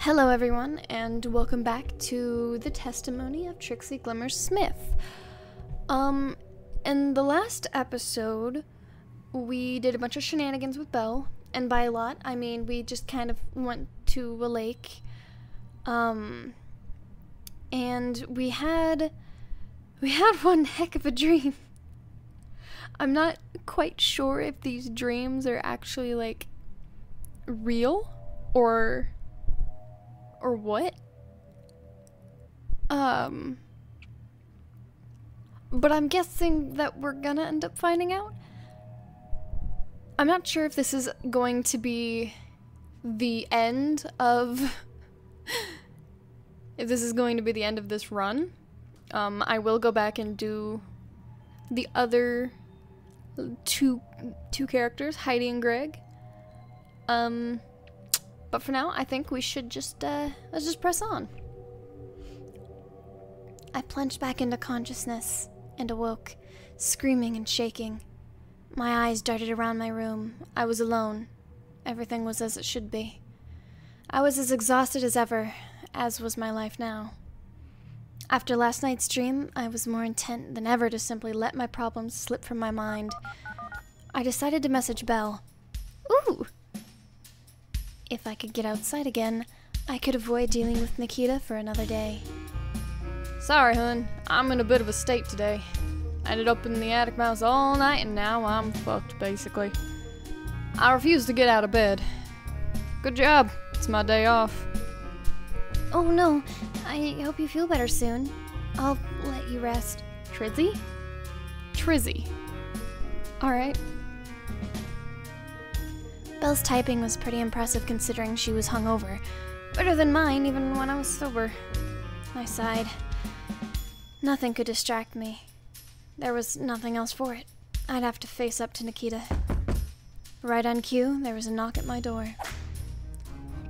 Hello everyone, and welcome back to the testimony of Trixie Glimmer Smith. In the last episode, we did a bunch of shenanigans with Belle, and by a lot, I mean we just kind of went to a lake, and we had one heck of a dream. I'm not quite sure if these dreams are actually, like, real, or what? But I'm guessing that we're gonna end up finding out. I'm not sure if this is going to be the end of if this is going to be the end of this run. I will go back and do the other two characters, Heidi and Greg. But for now, I think we should just, let's just press on. I plunged back into consciousness and awoke, screaming and shaking. My eyes darted around my room. I was alone. Everything was as it should be. I was as exhausted as ever, as was my life now. After last night's dream, I was more intent than ever to simply let my problems slip from my mind. I decided to message Belle. Ooh! If I could get outside again, I could avoid dealing with Nikita for another day. Sorry, hun. I'm in a bit of a state today. I ended up in the attic mouse all night and now I'm fucked, basically. I refuse to get out of bed. Good job. It's my day off. Oh no. I hope you feel better soon. I'll let you rest. Trixie? Trixie. Alright. Belle's typing was pretty impressive considering she was hungover. Better than mine, even when I was sober. I sighed. Nothing could distract me. There was nothing else for it. I'd have to face up to Nikita. Right on cue, there was a knock at my door.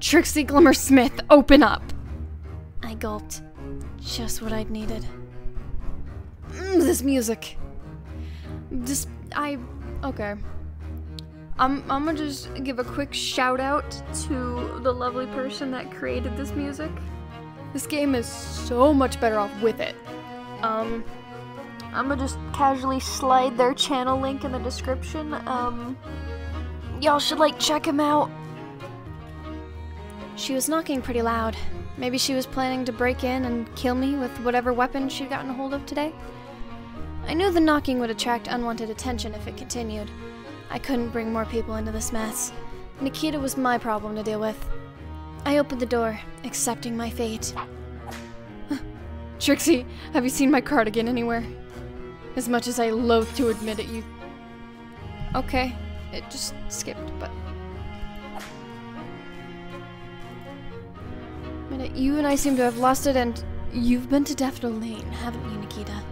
Trixie Glimmer Smith, open up! I gulped. Just what I'd needed. This music. Okay. I'm gonna just give a quick shout out to the lovely person that created this music. This game is so much better off with it. I'm gonna just casually slide their channel link in the description. Y'all should, like, check him out. She was knocking pretty loud. Maybe she was planning to break in and kill me with whatever weapon she'd gotten a hold of today. I knew the knocking would attract unwanted attention if it continued. I couldn't bring more people into this mess. Nikita was my problem to deal with. I opened the door, accepting my fate. Trixie, have you seen my cardigan anywhere? As much as I loathe to admit it, you... Okay, it just skipped, but... You and I seem to have lost it, and you've been to Daffodil Lane, haven't you, Nikita?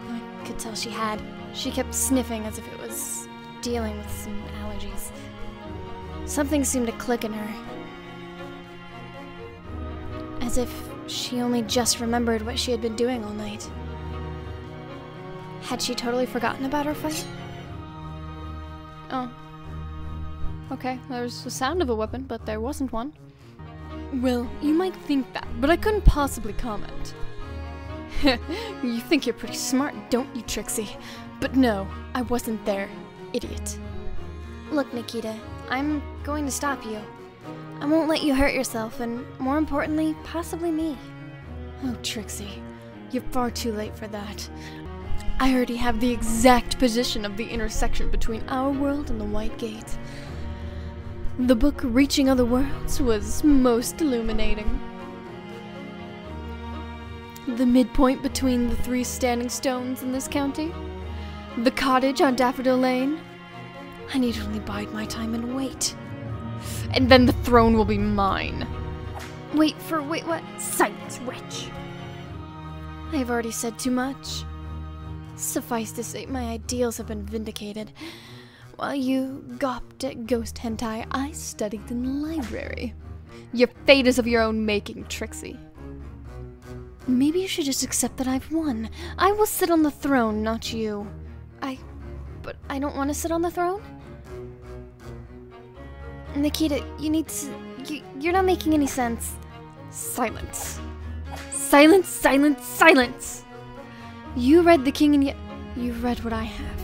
I could tell she had. She kept sniffing as if it was dealing with some allergies. Something seemed to click in her. As if she only just remembered what she had been doing all night. Had she totally forgotten about our fight? Oh. Okay, there's the sound of a weapon, but there wasn't one. Well, you might think that, but I couldn't possibly comment. You think you're pretty smart, don't you, Trixie? But no, I wasn't there, idiot. Look, Nikita, I'm going to stop you. I won't let you hurt yourself, and more importantly, possibly me. Oh, Trixie, you're far too late for that. I already have the exact position of the intersection between our world and the White Gate. The book Reaching Other Worlds was most illuminating. The midpoint between the 3 standing stones in this county. The cottage on Daffodil Lane. I need only bide my time and wait. And then the throne will be mine. Wait, what? Silence, witch. I have already said too much. Suffice to say, my ideals have been vindicated. While you gawped at ghost hentai, I studied in the library. Your fate is of your own making, Trixie. Maybe you should just accept that I've won. I will sit on the throne, not you. But I don't want to sit on the throne? Nikita, you need You're not making any sense. Silence. Silence, silence, silence! You read the king and yet you've read what I have.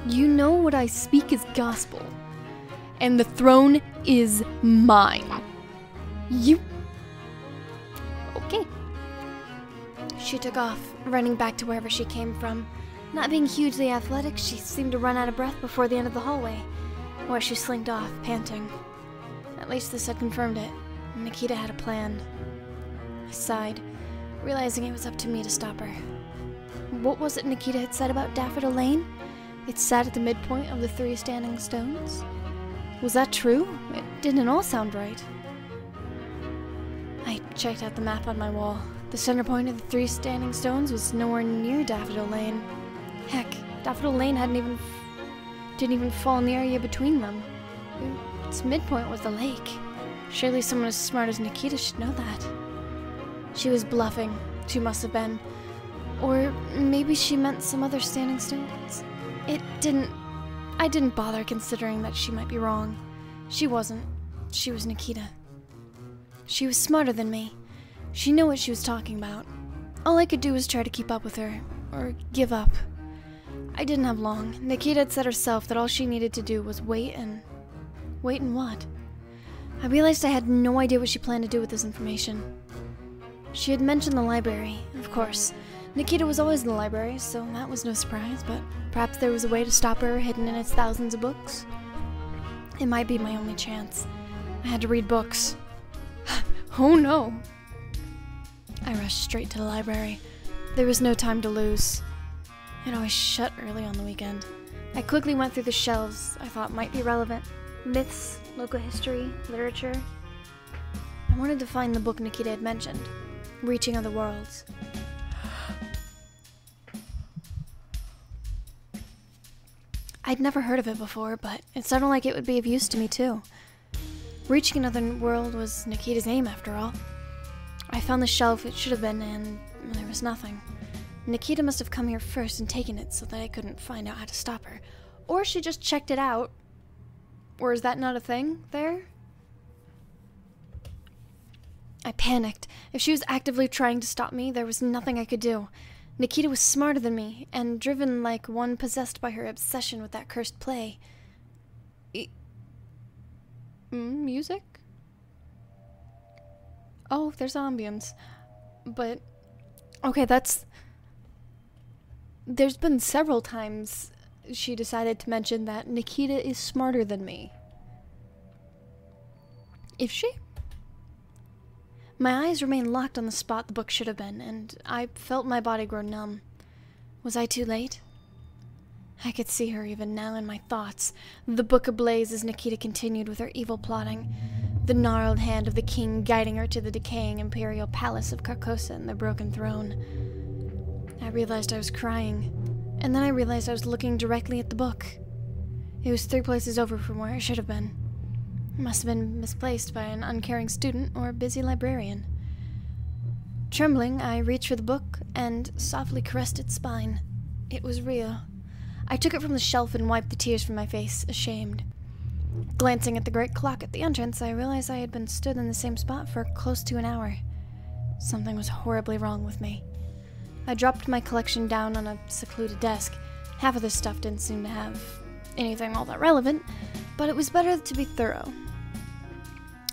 You know what I speak is gospel. And the throne is mine. You... Okay. She took off, running back to wherever she came from. Not being hugely athletic, she seemed to run out of breath before the end of the hallway, where she slinked off, panting. At least this had confirmed it. Nikita had a plan. I sighed, realizing it was up to me to stop her. What was it Nikita had said about Daffodil Lane? It sat at the midpoint of the 3 standing stones? Was that true? It didn't all sound right. I checked out the map on my wall. The center point of the 3 standing stones was nowhere near Daffodil Lane. Heck, Daffodil Lane didn't even fall in the area between them. Its midpoint was the lake. Surely someone as smart as Nikita should know that. She was bluffing. She must have been. Or maybe she meant some other standing stones. I didn't bother considering that she might be wrong. She wasn't. She was Nikita. She was smarter than me. She knew what she was talking about. All I could do was try to keep up with her, or give up. I didn't have long. Nikita had said herself that all she needed to do was wait and what? I realized I had no idea what she planned to do with this information. She had mentioned the library, of course. Nikita was always in the library, so that was no surprise, but perhaps there was a way to stop her hidden in its thousands of books. It might be my only chance. I had to read books. Oh no! I rushed straight to the library. There was no time to lose. It always shut early on the weekend. I quickly went through the shelves I thought might be relevant. Myths, local history, literature. I wanted to find the book Nikita had mentioned, Reaching Other Worlds. I'd never heard of it before, but it sounded like it would be of use to me too. Reaching another world was Nikita's aim, after all. I found the shelf it should have been, and there was nothing. Nikita must have come here first and taken it so that I couldn't find out how to stop her. Or she just checked it out. Or is that not a thing there? I panicked. If she was actively trying to stop me, there was nothing I could do. Nikita was smarter than me, and driven like one possessed by her obsession with that cursed play. Music? Oh, there's ambience. But, okay, there's been several times she decided to mention that Nikita is smarter than me. Is she? My eyes remained locked on the spot the book should have been, and I felt my body grow numb. Was I too late? I could see her even now in my thoughts, the book ablaze as Nikita continued with her evil plotting, the gnarled hand of the king guiding her to the decaying imperial palace of Carcosa and the broken throne. I realized I was crying, and then I realized I was looking directly at the book. It was 3 places over from where it should have been. It must have been misplaced by an uncaring student or a busy librarian. Trembling, I reached for the book and softly caressed its spine. It was real. I took it from the shelf and wiped the tears from my face, ashamed. Glancing at the great clock at the entrance, I realized I had been stood in the same spot for close to an hour. Something was horribly wrong with me. I dropped my collection down on a secluded desk. Half of this stuff didn't seem to have anything all that relevant, but it was better to be thorough.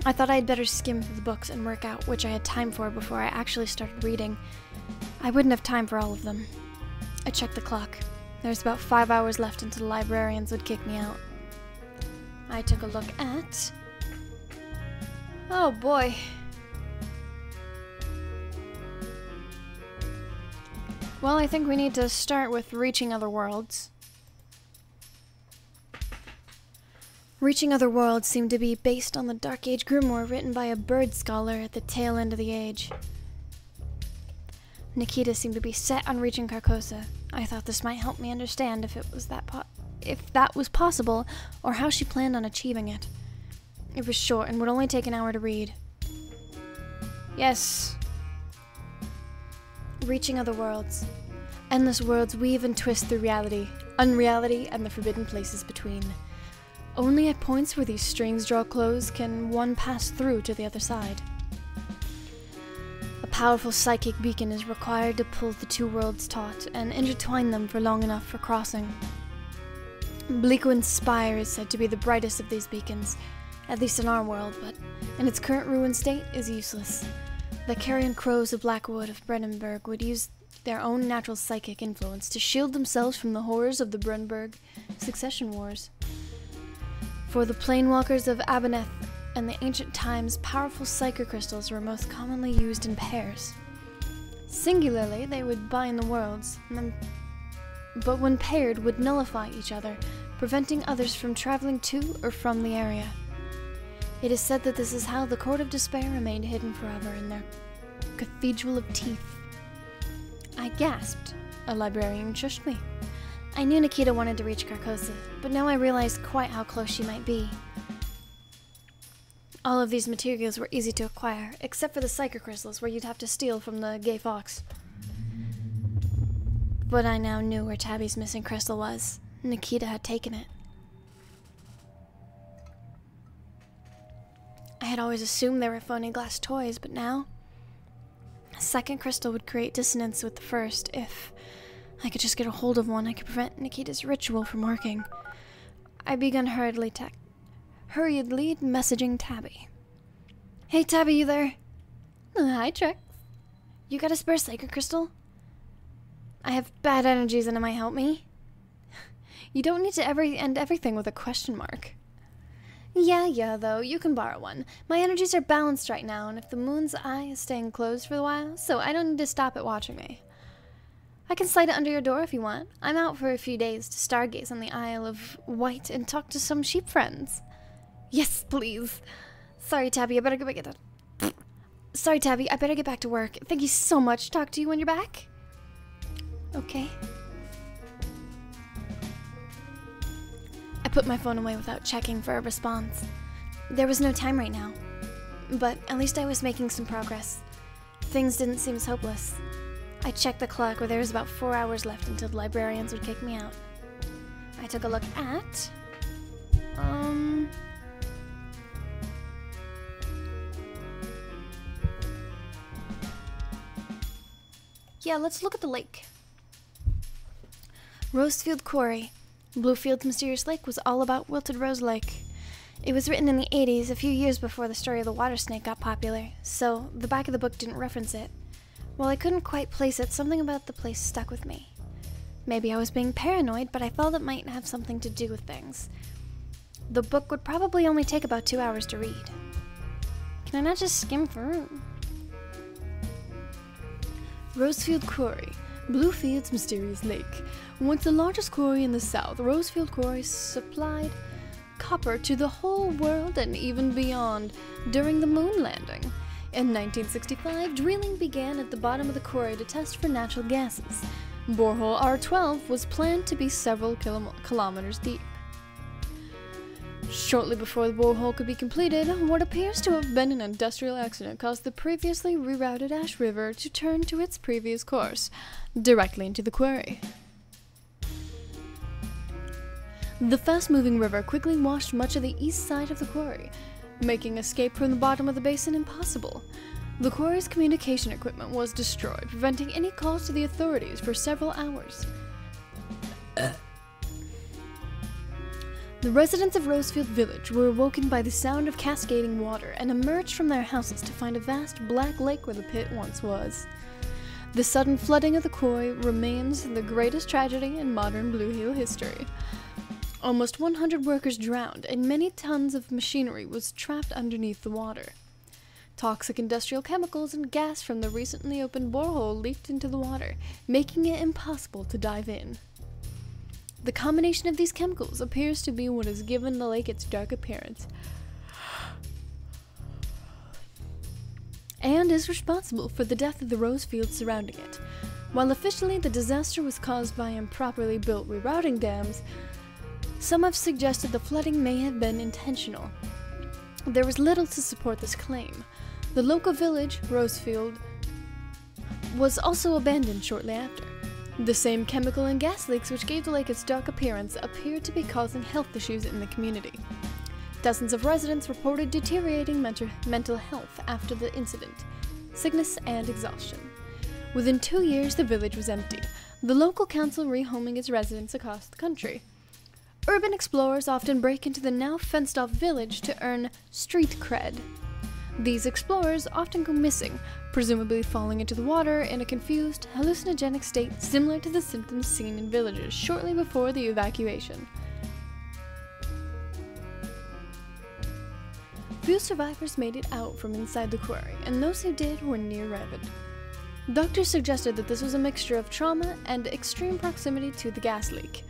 I thought I'd better skim through the books and work out which I had time for before I actually started reading. I wouldn't have time for all of them. I checked the clock. There was about 5 hours left until the librarians would kick me out. I took a look at... Oh boy. Well, I think we need to start with Reaching Other Worlds. Reaching Other Worlds seemed to be based on the Dark Age grimoire written by a bird scholar at the tail end of the age. Nikita seemed to be set on reaching Carcosa. I thought this might help me understand if that was possible, or how she planned on achieving it. It was short and would only take an hour to read. Yes. Reaching Other Worlds. Endless worlds weave and twist through reality, unreality, and the forbidden places between. Only at points where these strings draw close can one pass through to the other side. A powerful psychic beacon is required to pull the two worlds taut and intertwine them for long enough for crossing. Bleakwind's spire is said to be the brightest of these beacons, at least in our world, but in its current ruined state is useless. The carrion crows of Blackwood of Brennenburg would use their own natural psychic influence to shield themselves from the horrors of the Brennenburg succession wars. For the planewalkers of Aberneth and the ancient times, powerful psychic crystals were most commonly used in pairs. Singularly, they would bind the worlds, but when paired would nullify each other, preventing others from traveling to or from the area. It is said that this is how the Court of Despair remained hidden forever in their Cathedral of Teeth. I gasped. A librarian shushed me. I knew Nikita wanted to reach Carcosa, but now I realized quite how close she might be. All of these materials were easy to acquire, except for the psychic crystals where you'd have to steal from the gay fox. But I now knew where Tabby's missing crystal was. Nikita had taken it. I had always assumed they were phony glass toys, but now a second crystal would create dissonance with the first. If I could just get a hold of one, I could prevent Nikita's ritual from working. I began hurriedly messaging Tabby. Hey Tabby, you there? Hi Trix. You got a spare psychic crystal? I have bad energies and it might help me. You don't need to end everything with a question mark. Yeah, though, you can borrow one. My energies are balanced right now, and if the moon's eye is staying closed for a while, so I don't need to stop it watching me. I can slide it under your door if you want. I'm out for a few days to stargaze on the Isle of Wight and talk to some sheep friends. Yes, please. Sorry, Tabby, I better get back to work. Thank you so much. Talk to you when you're back. Okay. I put my phone away without checking for a response. There was no time right now, but at least I was making some progress. Things didn't seem as hopeless. I checked the clock where there was about 4 hours left until the librarians would kick me out. I took a look at... Yeah, let's look at the lake. Rosefield Quarry. Bluefield's mysterious lake was all about Wilted Rose Lake. It was written in the 80s, a few years before the story of the water snake got popular, so the back of the book didn't reference it. While I couldn't quite place it, something about the place stuck with me. Maybe I was being paranoid, but I felt it might have something to do with things. The book would probably only take about 2 hours to read. Can I not just skim through? Rosefield Quarry. Bluefield's mysterious lake. Once the largest quarry in the south, Rosefield Quarry supplied copper to the whole world and even beyond during the moon landing. In 1965, drilling began at the bottom of the quarry to test for natural gases. Borehole R12 was planned to be several kilometers deep. Shortly before the borehole could be completed, what appears to have been an industrial accident caused the previously rerouted Ash River to turn to its previous course, directly into the quarry. The fast-moving river quickly washed much of the east side of the quarry, making escape from the bottom of the basin impossible. The quarry's communication equipment was destroyed, preventing any calls to the authorities for several hours. The residents of Rosefield Village were awoken by the sound of cascading water and emerged from their houses to find a vast black lake where the pit once was. The sudden flooding of the quarry remains the greatest tragedy in modern Blue Hill history. Almost 100 workers drowned, and many tons of machinery was trapped underneath the water. Toxic industrial chemicals and gas from the recently opened borehole leaked into the water, making it impossible to dive in. The combination of these chemicals appears to be what has given the lake its dark appearance, and is responsible for the death of the rose fields surrounding it. While officially the disaster was caused by improperly built rerouting dams, some have suggested the flooding may have been intentional. There was little to support this claim. The local village, Rosefield, was also abandoned shortly after. The same chemical and gas leaks which gave the lake its dark appearance appeared to be causing health issues in the community. Dozens of residents reported deteriorating mental health after the incident, sickness and exhaustion. Within 2 years, the village was empty, the local council rehoming its residents across the country. Urban explorers often break into the now fenced-off village to earn street cred. These explorers often go missing, presumably falling into the water in a confused, hallucinogenic state similar to the symptoms seen in villages shortly before the evacuation. Few survivors made it out from inside the quarry, and those who did were near rabid. Doctors suggested that this was a mixture of trauma and extreme proximity to the gas leak.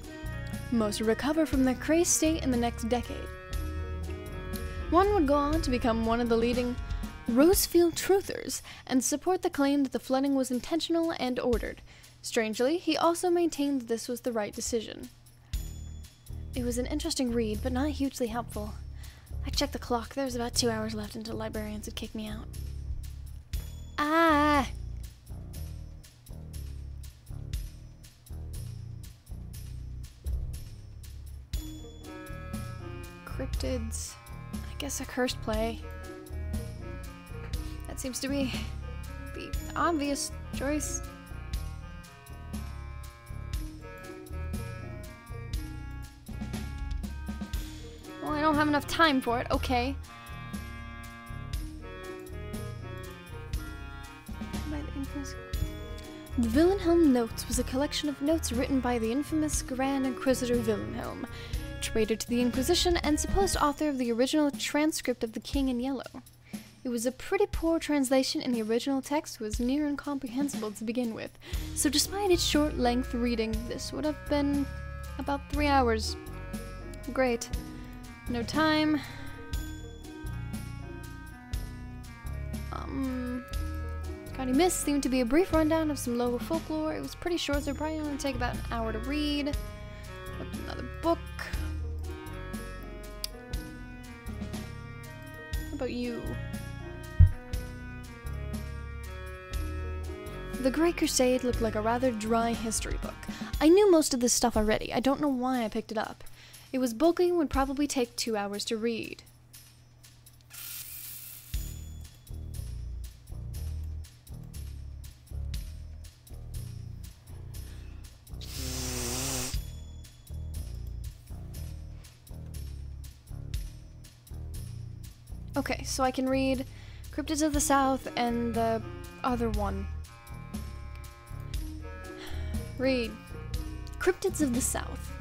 Most would recover from their crazed state in the next decade. One would go on to become one of the leading Rosefield truthers and support the claim that the flooding was intentional and ordered. Strangely, he also maintained that this was the right decision. It was an interesting read, but not hugely helpful. I checked the clock. There was about 2 hours left until librarians would kick me out. Ah! Cryptids. I guess a cursed play. That seems to be the obvious choice. Well, I don't have enough time for it. Okay. The Wilhelm Notes was a collection of notes written by the infamous Grand Inquisitor Wilhelm, traitor to the Inquisition and supposed author of the original transcript of The King in Yellow. It was a pretty poor translation, and the original text was near incomprehensible to begin with, so despite its short length reading, this would have been about 3 hours. Great. No time. County Mist seemed to be a brief rundown of some local folklore. It was pretty short, so probably only take about an hour to read. Another book. How about you? The Great Crusade looked like a rather dry history book. I knew most of this stuff already. I don't know why I picked it up. It was bulky and would probably take 2 hours to read. Okay, so I can read Cryptids of the South and the other one. Read Cryptids of the South.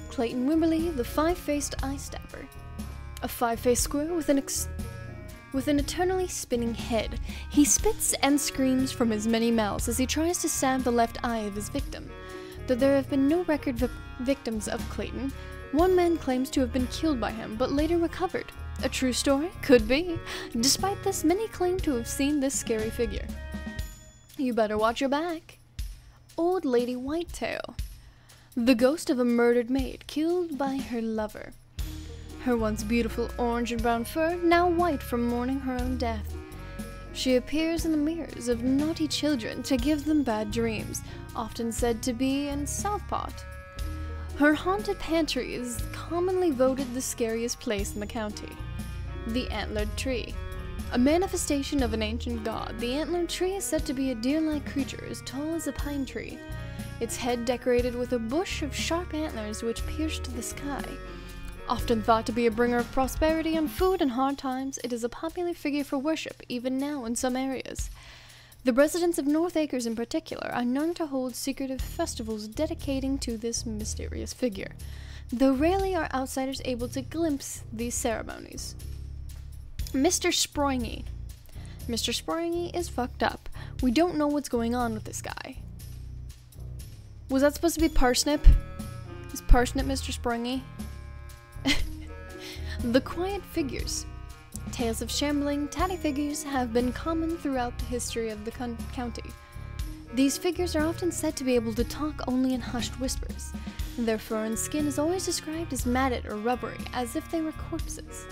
Clayton Wimberly, the five-faced eye stabber. A five-faced squirrel with an eternally spinning head. He spits and screams from his many mouths as he tries to stab the left eye of his victim. Though there have been no record victims of Clayton, one man claims to have been killed by him, but later recovered. A true story? Could be. Despite this, many claim to have seen this scary figure. You better watch your back. Old Lady Whitetail. The ghost of a murdered maid killed by her lover. Her once beautiful orange and brown fur, now white from mourning her own death. She appears in the mirrors of naughty children to give them bad dreams, often said to be in Southport. Her haunted pantry is commonly voted the scariest place in the county. The Antlered Tree. A manifestation of an ancient god, the antlered tree is said to be a deer-like creature as tall as a pine tree. Its head decorated with a bush of sharp antlers which pierced the sky. Often thought to be a bringer of prosperity and food in hard times, it is a popular figure for worship even now in some areas. The residents of North Acres in particular are known to hold secretive festivals dedicating to this mysterious figure, though rarely are outsiders able to glimpse these ceremonies. Mr. Sproingy. Mr. Sproingy is fucked up. We don't know what's going on with this guy. Was that supposed to be Parsnip? Is Parsnip Mr. Sproingy? The Quiet Figures. Tales of shambling, tatty figures have been common throughout the history of the county. These figures are often said to be able to talk only in hushed whispers. Their fur and skin is always described as matted or rubbery, as if they were corpses.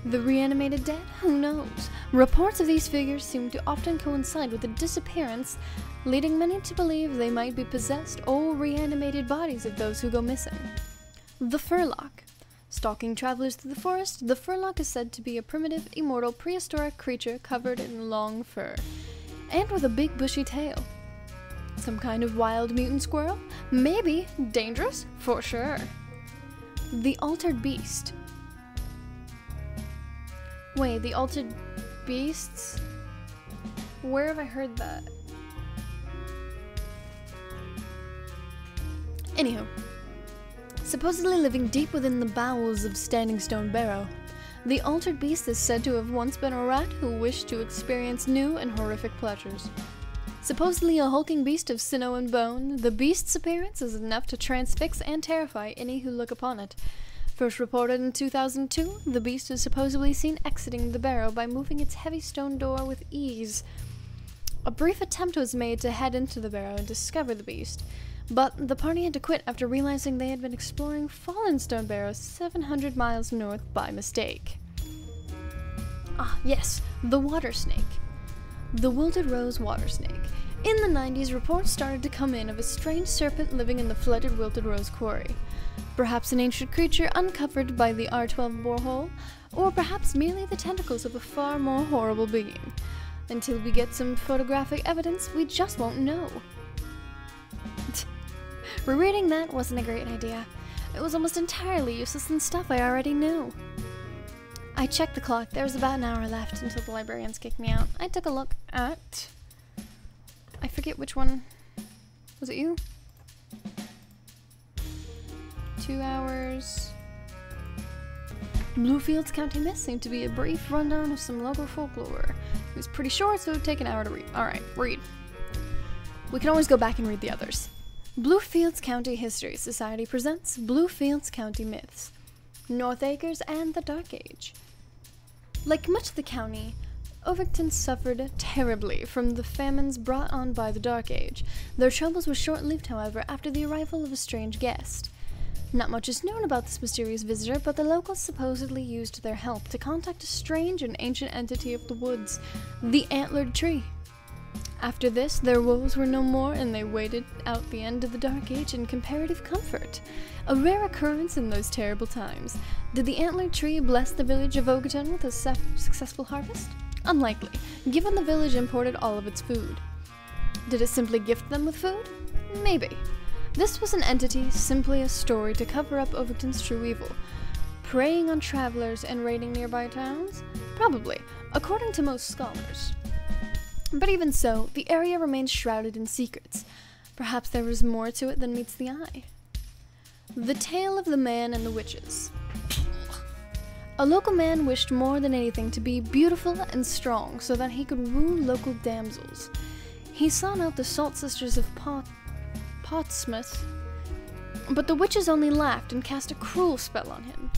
The reanimated dead? Who knows? Reports of these figures seem to often coincide with the disappearance, leading many to believe they might be possessed or reanimated bodies of those who go missing. The Furlock. Stalking travelers through the forest, the Furlock is said to be a primitive, immortal, prehistoric creature covered in long fur, and with a big bushy tail. Some kind of wild mutant squirrel? Maybe. Dangerous? For sure. The Altered Beast. Wait, the Altered Beasts? Where have I heard that? Anywho. Supposedly living deep within the bowels of Standing Stone Barrow, the Altered Beast is said to have once been a rat who wished to experience new and horrific pleasures. Supposedly a hulking beast of sinew and bone, the beast's appearance is enough to transfix and terrify any who look upon it. First reported in 2002, the beast is supposedly seen exiting the barrow by moving its heavy stone door with ease. A brief attempt was made to head into the barrow and discover the beast, but the party had to quit after realizing they had been exploring fallen stone barrows 700 miles north by mistake. Ah, yes, the water snake. The Wilted Rose water snake. In the 90s, reports started to come in of a strange serpent living in the flooded Wilted Rose quarry. Perhaps an ancient creature uncovered by the R12 borehole, or perhaps merely the tentacles of a far more horrible being. Until we get some photographic evidence, we just won't know. Rereading that wasn't a great idea. It was almost entirely useless in stuff I already knew. I checked the clock. There was about an hour left until the librarians kicked me out. I took a look at... I forget which one. Was it you? 2 hours. Bluefields County Myths seemed to be a brief rundown of some local folklore. It was pretty short, so it would take an hour to read. Alright, read. We can always go back and read the others. Bluefields County History Society presents Bluefields County Myths, North Acres, and the Dark Age. Like much of the county, Overton suffered terribly from the famines brought on by the Dark Age. Their troubles were short-lived, however, after the arrival of a strange guest. Not much is known about this mysterious visitor, but the locals supposedly used their help to contact a strange and ancient entity of the woods, the Antlered Tree. After this, their woes were no more, and they waited out the end of the Dark Age in comparative comfort. A rare occurrence in those terrible times. Did the Antlered Tree bless the village of Overton with a successful harvest? Unlikely, given the village imported all of its food. Did it simply gift them with food? Maybe. This was an entity, simply a story to cover up Overton's true evil. Preying on travelers and raiding nearby towns? Probably, according to most scholars. But even so, the area remains shrouded in secrets. Perhaps there was more to it than meets the eye. The Tale of the Man and the Witches. A local man wished more than anything to be beautiful and strong so that he could woo local damsels. He sought out the Salt Sisters of Portsmouth, but the witches only laughed and cast a cruel spell on him.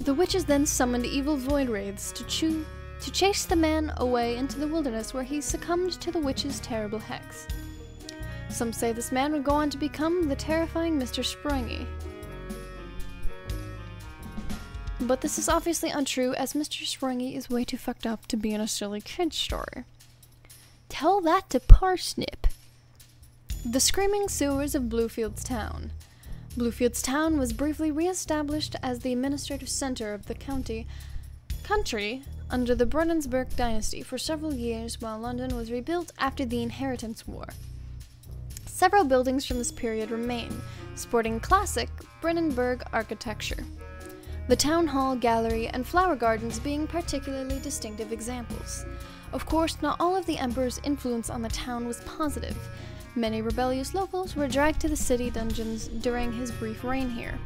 The witches then summoned evil void wraiths to chase the man away into the wilderness, where he succumbed to the witch's terrible hex. Some say this man would go on to become the terrifying Mr. Springy. But this is obviously untrue, as Mr. Springy is way too fucked up to be in a silly kid's story. Tell that to Parsnip. The Screaming Sewers of Bluefields Town. Bluefields Town was briefly re-established as the administrative center of the country under the Brunensberg dynasty for several years, while London was rebuilt after the Inheritance War. Several buildings from this period remain, sporting classic Brunenberg architecture. The town hall, gallery, and flower gardens being particularly distinctive examples. Of course, not all of the emperor's influence on the town was positive. Many rebellious locals were dragged to the city dungeons during his brief reign here.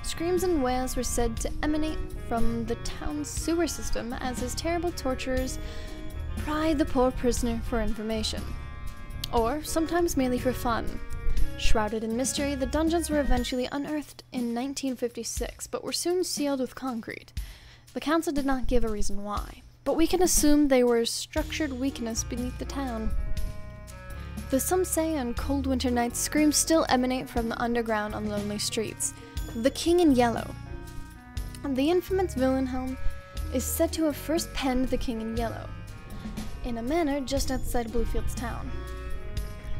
Screams and wails were said to emanate from the town's sewer system as his terrible torturers pried the poor prisoner for information. Or sometimes merely for fun. Shrouded in mystery, the dungeons were eventually unearthed in 1956, but were soon sealed with concrete. The council did not give a reason why, but we can assume they were a structured weakness beneath the town. Though some say on cold winter nights, screams still emanate from the underground on lonely streets. The King in Yellow. The infamous Wilhelm is said to have first penned The King in Yellow. in a manor just outside Bluefields town.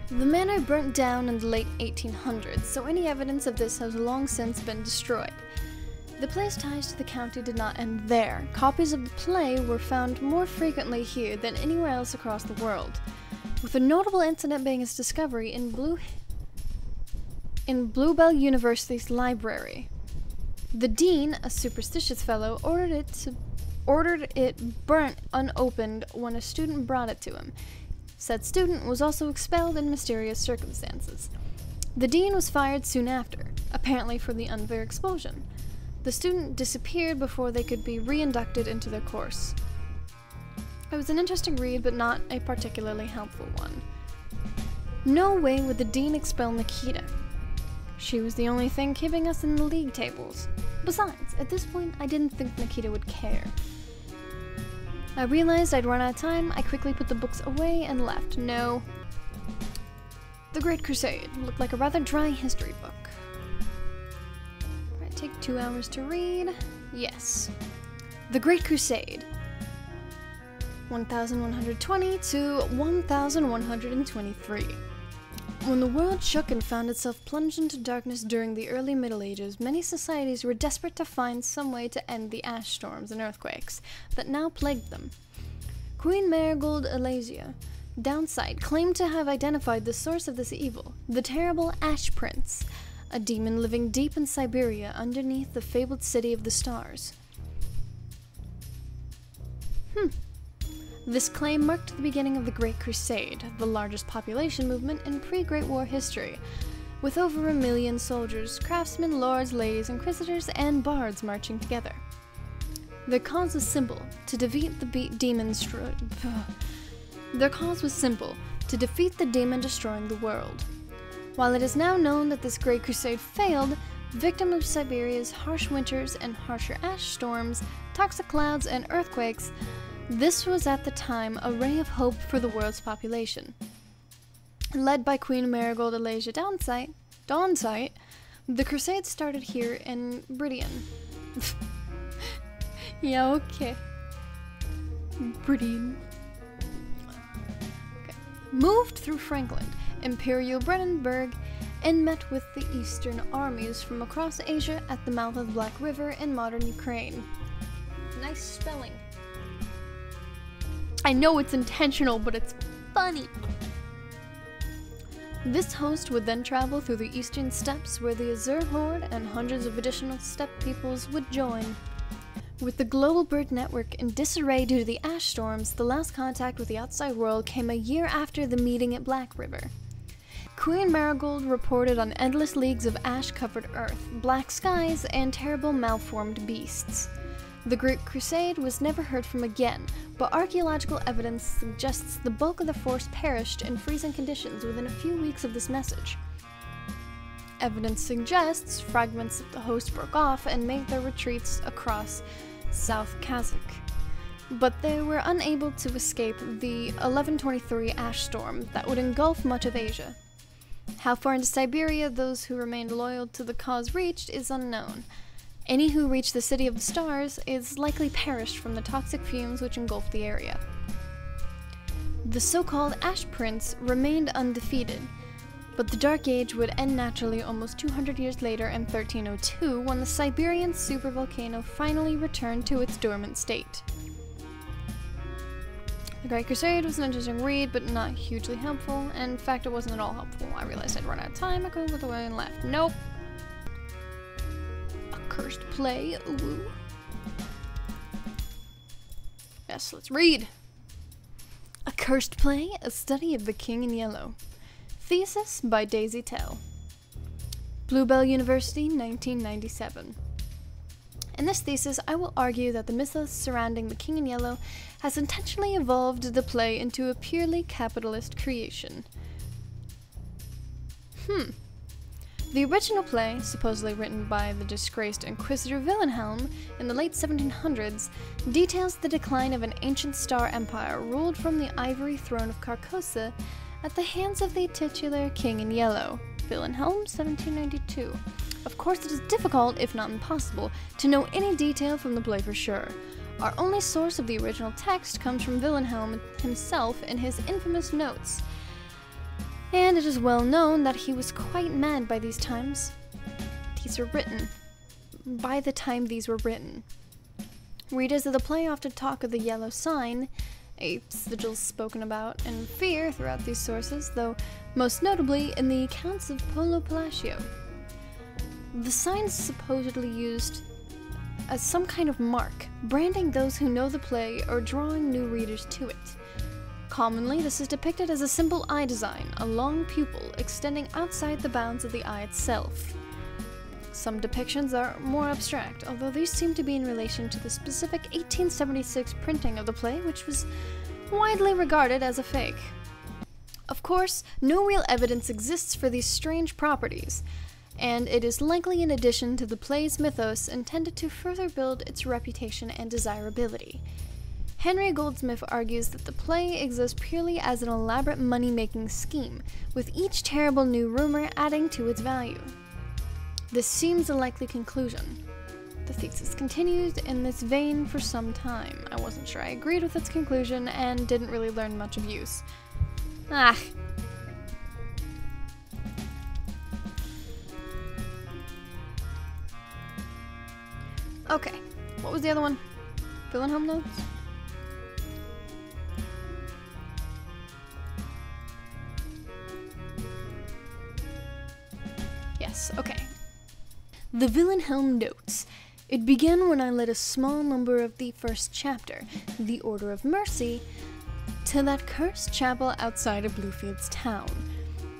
The manor burnt down in the late 1800s, so any evidence of this has long since been destroyed. The play's ties to the county did not end there. Copies of the play were found more frequently here than anywhere else across the world, with a notable incident being its discovery in Bluebell University's library. The dean, a superstitious fellow, ordered it burnt unopened when a student brought it to him. Said student was also expelled in mysterious circumstances. The dean was fired soon after, apparently for the unfair expulsion. The student disappeared before they could be re-inducted into their course. It was an interesting read, but not a particularly helpful one. No way would the dean expel Nikita. She was the only thing keeping us in the league tables. Besides, at this point, I didn't think Nikita would care. I realized I'd run out of time. I quickly put the books away and left. No. The Great Crusade looked like a rather dry history book. Might take 2 hours to read. Yes. The Great Crusade. 1120 to 1123. When the world shook and found itself plunged into darkness during the early Middle Ages, many societies were desperate to find some way to end the ash storms and earthquakes that now plagued them. Queen Marigold Alasia, Downside, claimed to have identified the source of this evil, the terrible Ash Prince, a demon living deep in Siberia underneath the fabled city of the stars. This claim marked the beginning of the Great Crusade, the largest population movement in pre-Great War history, with over 1 million soldiers, craftsmen, lords, ladies, inquisitors, and bards marching together. Their cause was simple: to defeat the demon destroying the world. While it is now known that this Great Crusade failed, victim of Siberia's harsh winters and harsher ash storms, toxic clouds, and earthquakes, this was at the time a ray of hope for the world's population. Led by Queen Marigold Alasia Dawnsight, the crusade started here in Britain. Yeah, okay. Britain. Okay. Moved through Frankland, Imperial Brandenburg, and met with the Eastern armies from across Asia at the mouth of the Black River in modern Ukraine. Nice spelling. I know it's intentional, but it's funny. This host would then travel through the eastern steppes where the Azure Horde and hundreds of additional steppe peoples would join. With the global bird network in disarray due to the ash storms, the last contact with the outside world came a year after the meeting at Black River. Queen Marigold reported on endless leagues of ash-covered earth, black skies, and terrible malformed beasts. The Great Crusade was never heard from again, but archaeological evidence suggests the bulk of the force perished in freezing conditions within a few weeks of this message. Evidence suggests fragments of the host broke off and made their retreats across South Kazakh, but they were unable to escape the 1123 ash storm that would engulf much of Asia. How far into Siberia those who remained loyal to the cause reached is unknown. Any who reached the City of the Stars is likely perished from the toxic fumes which engulfed the area. The so-called Ash Prince remained undefeated, but the Dark Age would end naturally almost 200 years later in 1302 when the Siberian supervolcano finally returned to its dormant state. The Great Crusade was an interesting read, but not hugely helpful. In fact, it wasn't at all helpful. I realized I'd run out of time, I quickly looked away and left. Nope. Cursed play. Ooh. Yes, let's read. A Cursed Play, a study of the King in Yellow. Thesis by Daisy Tell. Bluebell University, 1997. In this thesis, I will argue that the mythos surrounding the King in Yellow has intentionally evolved the play into a purely capitalist creation. The original play, supposedly written by the disgraced Inquisitor Wilhelm in the late 1700s, details the decline of an ancient star empire ruled from the ivory throne of Carcosa at the hands of the titular King in Yellow, Wilhelm, 1792. Of course, it is difficult, if not impossible, to know any detail from the play for sure. Our only source of the original text comes from Wilhelm himself in his infamous notes, and it is well known that he was quite mad by these times. By the time these were written. Readers of the play often talk of the yellow sign, a sigil spoken about in fear throughout these sources, though most notably in the accounts of Polo Palacio. The sign is supposedly used as some kind of mark, branding those who know the play or drawing new readers to it. Commonly, this is depicted as a simple eye design, a long pupil extending outside the bounds of the eye itself. Some depictions are more abstract, although these seem to be in relation to the specific 1876 printing of the play, which was widely regarded as a fake. Of course, no real evidence exists for these strange properties, and it is likely in addition to the play's mythos intended to further build its reputation and desirability. Henry Goldsmith argues that the play exists purely as an elaborate money-making scheme, with each terrible new rumor adding to its value. This seems a likely conclusion. The thesis continued in this vein for some time. I wasn't sure I agreed with its conclusion and didn't really learn much abuse. Okay, what was the other one? Wilhelm notes? Yes, okay. The Wilhelm notes. It began when I led a small number of the first chapter, the Order of Mercy, to that cursed chapel outside of Bluefield's town.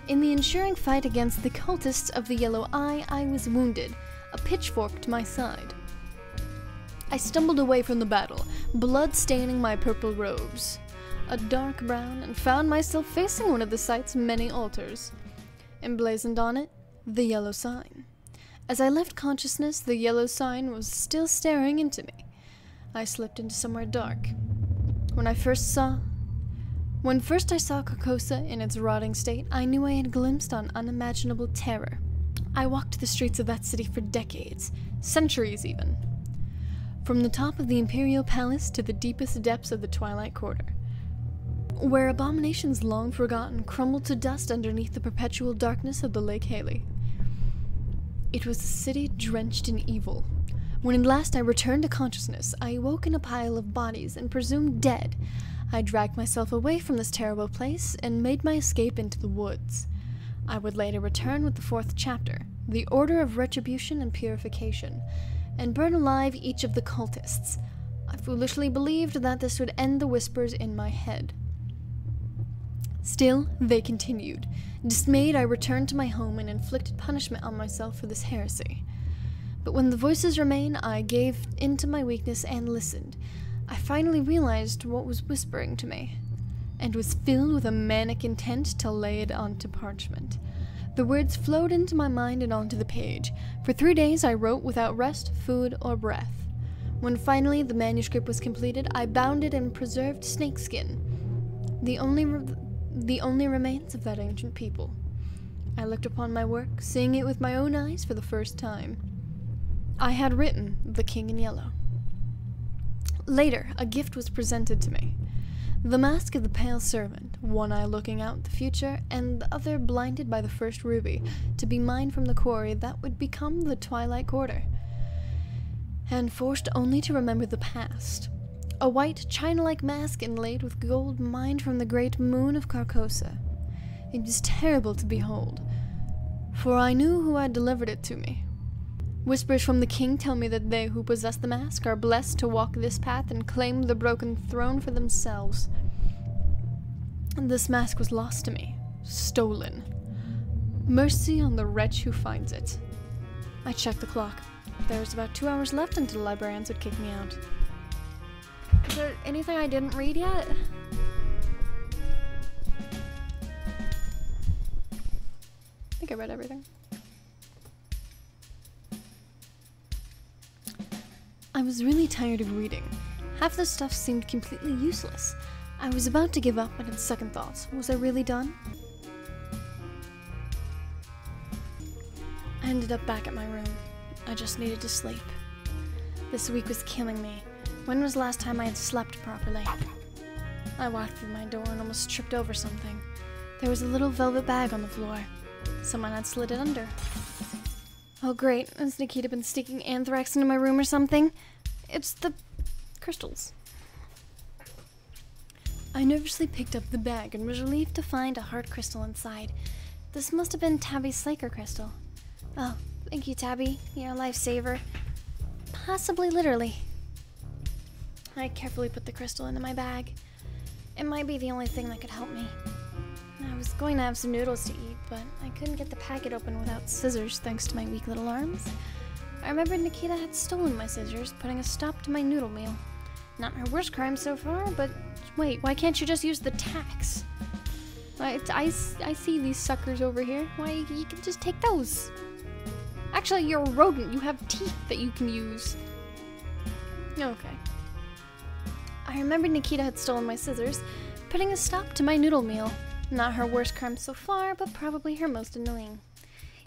In the ensuing fight against the cultists of the Yellow Eye, I was wounded, a pitchfork to my side. I stumbled away from the battle, blood staining my purple robes, a dark brown, and found myself facing one of the site's many altars. Emblazoned on it, the yellow sign. As I left consciousness, the yellow sign was still staring into me. I slipped into somewhere dark. When first I saw Carcosa in its rotting state, I knew I had glimpsed on unimaginable terror. I walked the streets of that city for decades, centuries even. From the top of the Imperial Palace to the deepest depths of the Twilight Quarter, where abominations long forgotten crumbled to dust underneath the perpetual darkness of the Lake Haley. It was a city drenched in evil. When at last I returned to consciousness, I awoke in a pile of bodies and presumed dead. I dragged myself away from this terrible place and made my escape into the woods. I would later return with the fourth chapter, the Order of Retribution and Purification, and burn alive each of the cultists. I foolishly believed that this would end the whispers in my head. Still, they continued. Dismayed, I returned to my home and inflicted punishment on myself for this heresy. But when the voices remained, I gave in to my weakness and listened. I finally realized what was whispering to me, and was filled with a manic intent to lay it onto parchment. The words flowed into my mind and onto the page. For 3 days I wrote without rest, food, or breath. When finally the manuscript was completed, I bound it in preserved snakeskin, the only remains of that ancient people. I looked upon my work, seeing it with my own eyes for the first time. I had written The King in Yellow. Later, a gift was presented to me. The mask of the pale servant, one eye looking out the future, and the other blinded by the first ruby, to be mined from the quarry that would become the Twilight Quarter, and forced only to remember the past. A white, china-like mask inlaid with gold mined from the great moon of Carcosa. It was terrible to behold, for I knew who had delivered it to me. Whispers from the king tell me that they who possess the mask are blessed to walk this path and claim the broken throne for themselves. And this mask was lost to me, stolen. Mercy on the wretch who finds it. I checked the clock. There was about 2 hours left until the librarians would kick me out. Is there anything I didn't read yet? I think I read everything. I was really tired of reading. Half the stuff seemed completely useless. I was about to give up, but in second thoughts, was I really done? I ended up back at my room. I just needed to sleep. This week was killing me. When was the last time I had slept properly? I walked through my door and almost tripped over something. There was a little velvet bag on the floor. Someone had slid it under. Oh great, has Nikita been sticking anthrax into my room or something? It's the crystals. I nervously picked up the bag and was relieved to find a hard crystal inside. This must have been Tabby's Slaker crystal. Oh, thank you, Tabby. You're a lifesaver. Possibly literally. I carefully put the crystal into my bag. It might be the only thing that could help me. I was going to have some noodles to eat, but I couldn't get the packet open without scissors thanks to my weak little arms. I remembered Nikita had stolen my scissors, putting a stop to my noodle meal. Not her worst crime so far, but wait, why can't you just use the tacks? I see these suckers over here. Why, you can just take those. Actually, you're a rodent. You have teeth that you can use. Okay. I remembered Nikita had stolen my scissors, putting a stop to my noodle meal. Not her worst crime so far, but probably her most annoying.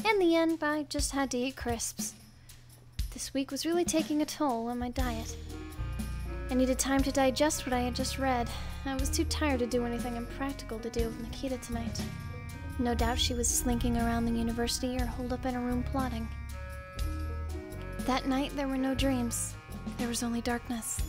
In the end, I just had to eat crisps. This week was really taking a toll on my diet. I needed time to digest what I had just read. I was too tired to do anything impractical to do with Nikita tonight. No doubt she was slinking around the university or holed up in a room plotting. That night, there were no dreams. There was only darkness.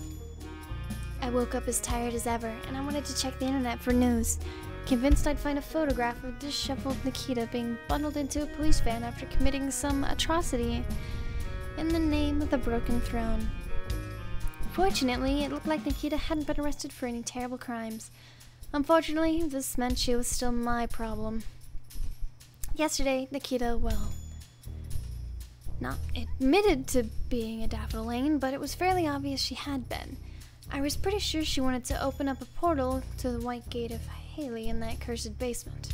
I woke up as tired as ever, and I wanted to check the internet for news, convinced I'd find a photograph of disheveled Nikita being bundled into a police van after committing some atrocity in the name of the broken throne. Fortunately, it looked like Nikita hadn't been arrested for any terrible crimes. Unfortunately, this meant she was still my problem. Yesterday, Nikita, well, not admitted to being a Daffodil Lane, but it was fairly obvious she had been. I was pretty sure she wanted to open up a portal to the White Gate of Haley in that cursed basement.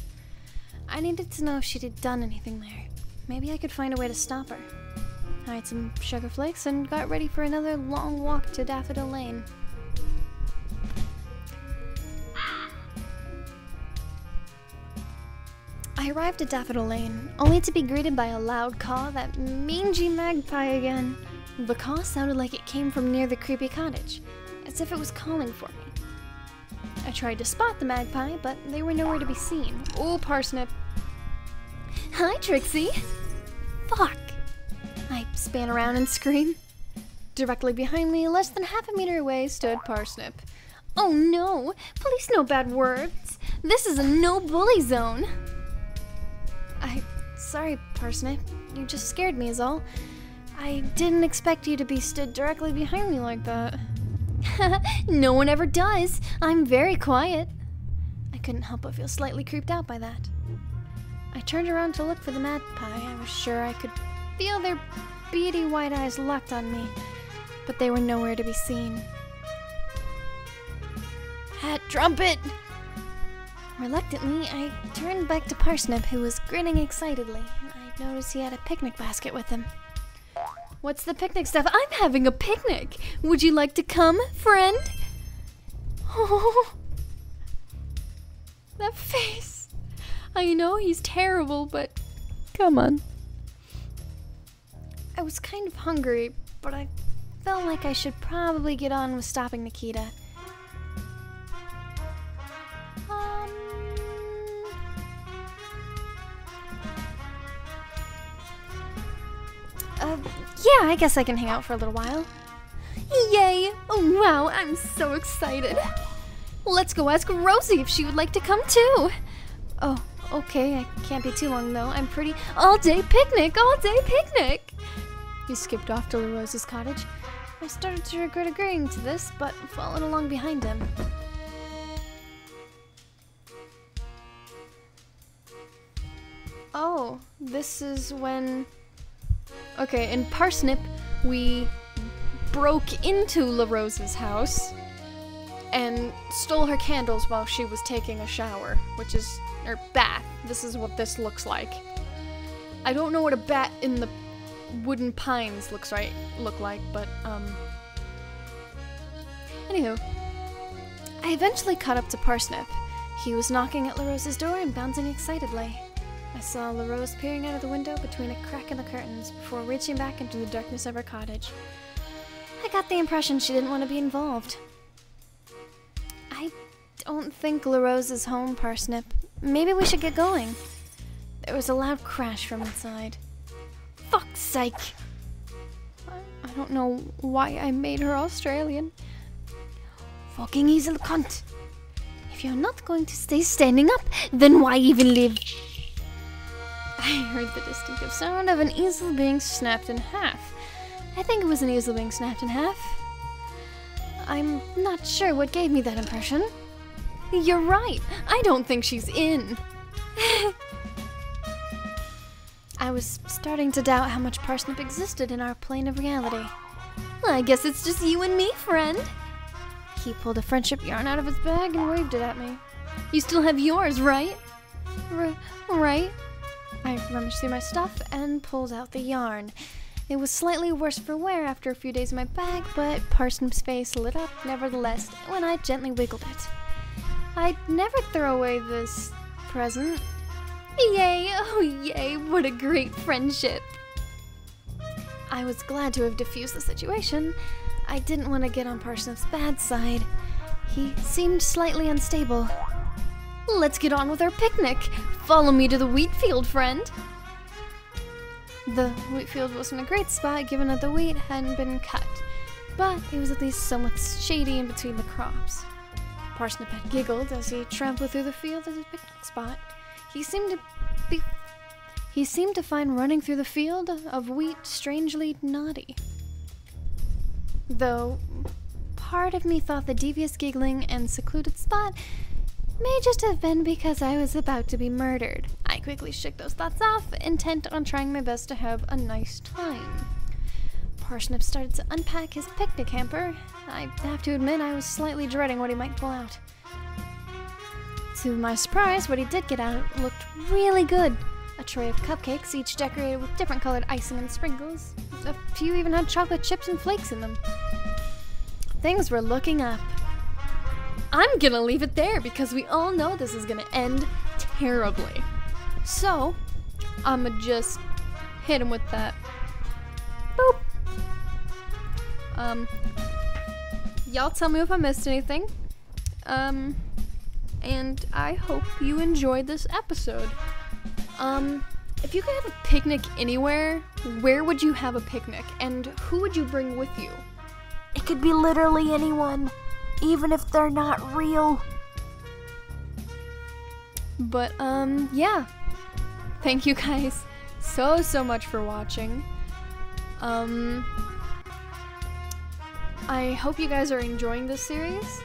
I needed to know if she'd had done anything there. Maybe I could find a way to stop her. I had some sugar flakes and got ready for another long walk to Daffodil Lane. I arrived at Daffodil Lane, only to be greeted by a loud caw, that mangy magpie again. The caw sounded like it came from near the creepy cottage, as if it was calling for me. I tried to spot the magpie, but they were nowhere to be seen. Oh, parsnip. Hi, Trixie. Fuck. I span around and scream. Directly behind me, less than half a meter away, stood Parsnip. Oh no! Please no bad words! This is a no-bully zone! Sorry, Parsnip. You just scared me is all. I didn't expect you to be stood directly behind me like that. No one ever does. I'm very quiet. I couldn't help but feel slightly creeped out by that. I turned around to look for the magpie. I was sure I could feel their beady white eyes locked on me, but they were nowhere to be seen. Hat trumpet! Reluctantly, I turned back to Parsnip, who was grinning excitedly. I noticed he had a picnic basket with him. What's the picnic stuff? I'm having a picnic! Would you like to come, friend? Oh, that face. I know he's terrible, but come on. I was kind of hungry, but I felt like I should probably get on with stopping Nikita. Yeah, I guess I can hang out for a little while. Yay! Oh wow, I'm so excited. Let's go ask Rosie if she would like to come too. Oh, okay, I can't be too long though. I'm pretty all-day picnic, all-day picnic! He skipped off to LaRose's cottage. I started to regret agreeing to this, but followed along behind him. Oh, this is when... Okay, in Parsnip, we broke into LaRose's house and stole her candles while she was taking a shower, which is... or bath. This is what this looks like. I don't know what a bat in the wooden pines look like, but, Anywho, I eventually caught up to Parsnip. He was knocking at LaRose's door and bouncing excitedly. I saw LaRose peering out of the window between a crack in the curtains before reaching back into the darkness of her cottage. I got the impression she didn't want to be involved. I don't think LaRose is home, Parsnip. Maybe we should get going. There was a loud crash from inside. Fuck's sake! I don't know why I made her Australian. Fucking easel cunt! If you're not going to stay standing up, then why even live? I heard the distinctive sound of an easel being snapped in half. I think it was an easel being snapped in half. I'm not sure what gave me that impression. You're right. I don't think she's in. I was starting to doubt how much Parsnip existed in our plane of reality. I guess it's just you and me, friend. He pulled a friendship yarn out of his bag and waved it at me. You still have yours, right? Right. I rummaged through my stuff and pulled out the yarn. It was slightly worse for wear after a few days in my bag, but Parsnip's face lit up nevertheless when I gently wiggled it. I'd never throw away this present. Yay, oh yay, what a great friendship. I was glad to have diffused the situation. I didn't want to get on Parsnip's bad side. He seemed slightly unstable. Let's get on with our picnic. Follow me to the wheat field, friend. The wheat field wasn't a great spot given that the wheat hadn't been cut, but it was at least somewhat shady in between the crops. Parsnip had giggled as he trampled through the field as his picnic spot. He seemed to find running through the field of wheat strangely naughty. Though part of me thought the devious giggling and secluded spot may just have been because I was about to be murdered. I quickly shook those thoughts off, intent on trying my best to have a nice time. Parsnip started to unpack his picnic hamper. I have to admit I was slightly dreading what he might pull out. To my surprise, what he did get out looked really good. A tray of cupcakes, each decorated with different colored icing and sprinkles. A few even had chocolate chips and flakes in them. Things were looking up. I'm gonna leave it there because we all know this is gonna end terribly. So, I'ma just hit him with that. Boop. Y'all tell me if I missed anything. And I hope you enjoyed this episode. If you could have a picnic anywhere, where would you have a picnic? And who would you bring with you? It could be literally anyone, even if they're not real. But, yeah. Thank you guys so much for watching. I hope you guys are enjoying this series.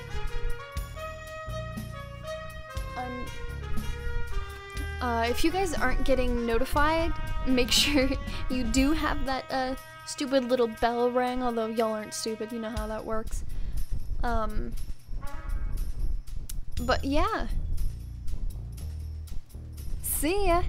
If you guys aren't getting notified, make sure you do have that, stupid little bell ring, although y'all aren't stupid, you know how that works. But yeah. See ya!